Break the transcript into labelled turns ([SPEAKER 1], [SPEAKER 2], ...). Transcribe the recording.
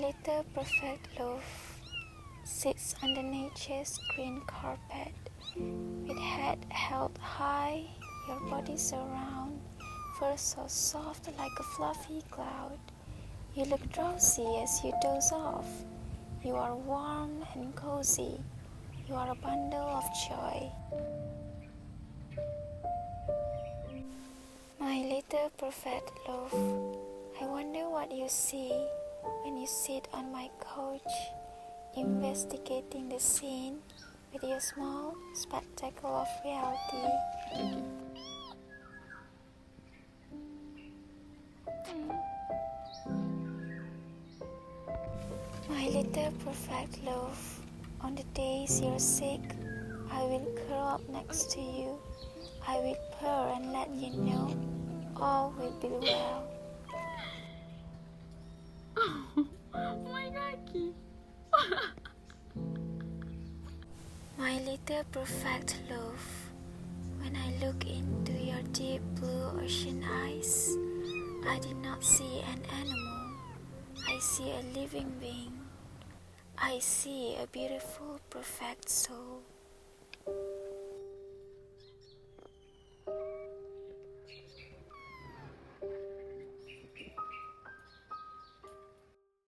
[SPEAKER 1] little perfect loaf sits under nature's green carpet, with head held high, your body surround, fur so soft like a fluffy cloud. You look drowsy as you doze off. You are warm and cozy. You are a bundle of joy. My little perfect loaf, I wonder what you see when you sit on my couch, investigating the scene with your small spectacle of reality. My little perfect loaf, on the days you're sick, I will curl up next to you. I will purr and let you know all will be well.
[SPEAKER 2] Oh my god.
[SPEAKER 1] My little perfect loaf, when I look into your deep blue ocean eyes, I did not see an animal. I see a living being. I see a beautiful, perfect soul.